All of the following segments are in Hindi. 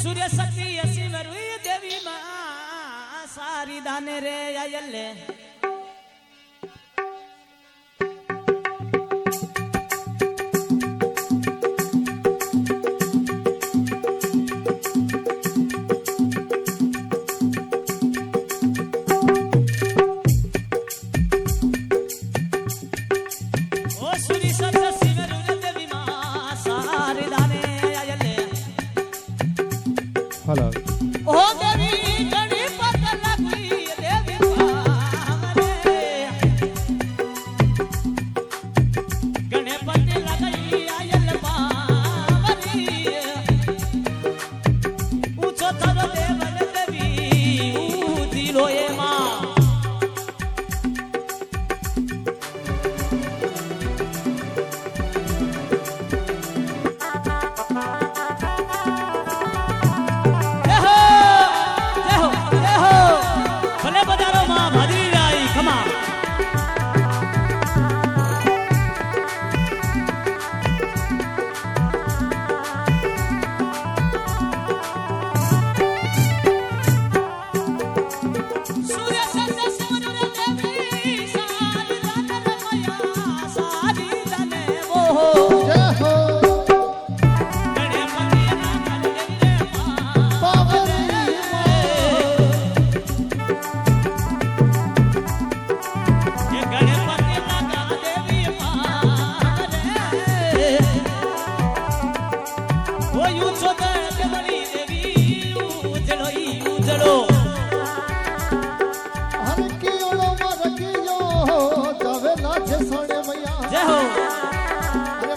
सूर्य शक्ति असी मरुई देवी मां सारी दाने रे आयले हेलो ओ देवी घणी पत लगवी देवी हमरे गणपति लगई आयल बावरी ऊंचो थरो देवन देवी ऊदिलो ए मां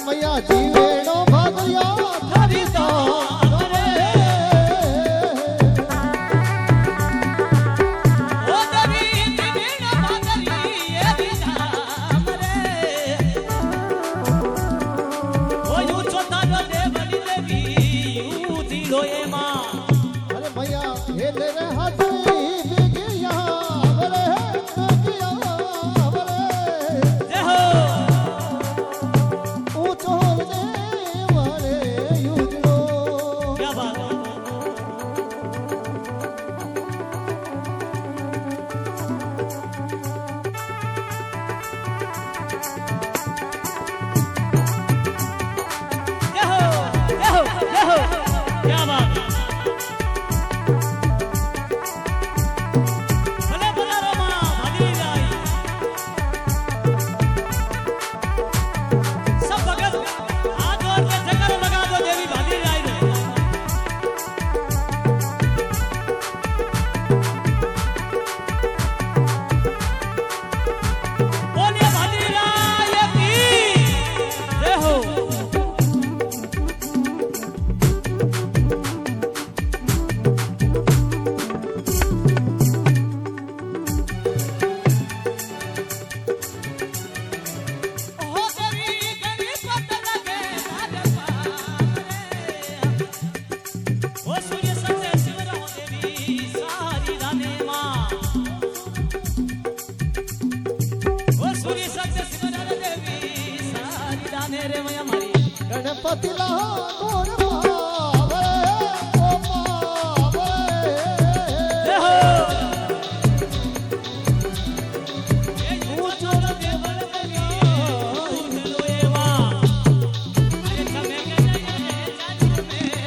मैया जीवेणो भाग्या थारी दान रे ओ देवी जीवेणो भाग्या ए विधाम रे ओ यू छोटा देवनी देवी ऊदिलो ए मां अरे मैया हे ले रे हाथी बिगिया बरे बिगिया बरे जय हो क्या बात है क्या बात भले भला रोमा भागी जाई सब भगत हाथ जोड़ के जगर लगा दो देवी भागी जाई रे बोलिए भागी जाई की जय हो गणपति लाडोर मावे ओ मावे जय हो ऊंचो देवन मैया ऊदिलो ए मां अरे समय के जाने में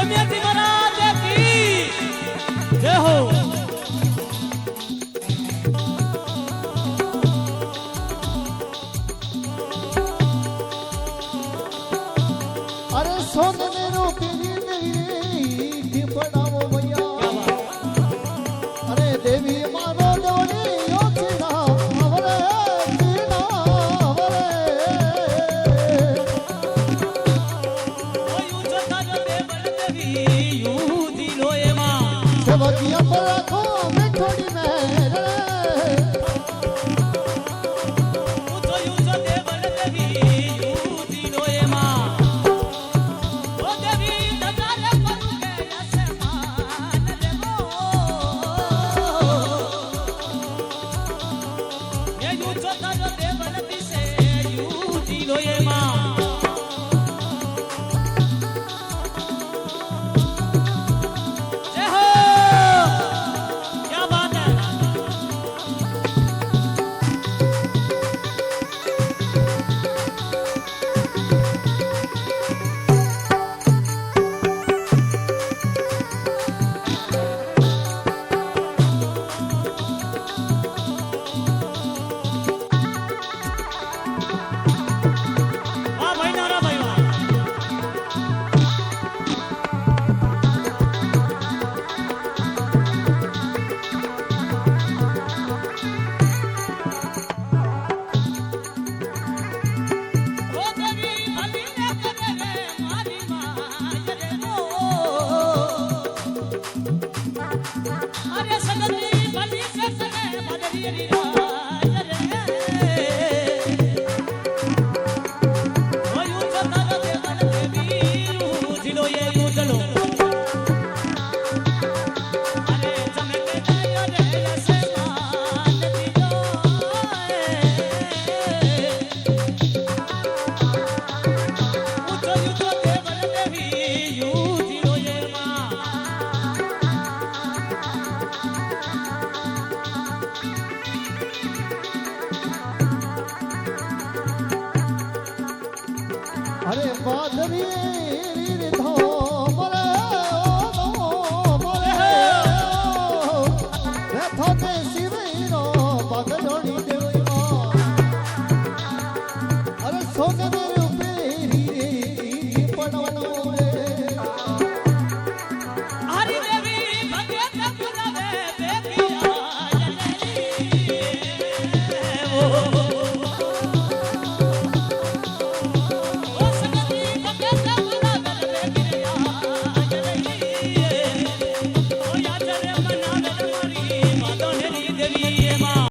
सोम्याजी महाराज की जय हो। अरे सोने ने रोटी देवी बनावो भैया। अरे देवी मारो देवड़ी यो चीना अवरे चीना अवरे। ओ यू जो तारो देवल देवी यू दिलो ए मां सेवकिया पर रखो मिठोड़ी मेरे। यू जो देवल देवी यू दिलो ए मां ओ देवी दगारे परू के आसमान देवो ये यू जो तारो देवल दिसे यू दिलो ए मां जय हो। क्या बात है। वाह भाई नारा भाई वाह। ओ देवी भली ने करे रे मारी माय रे नो अरे सगती भली से करे मदरी री राय रे ओ यू जो तारो देवल देवी यू दिलो ये यू चलो अरे चमके जायो रे आसमान दिलो ऊंचो ऊंचो देवल देवी यू दिलो ये मां अरे बादरी धो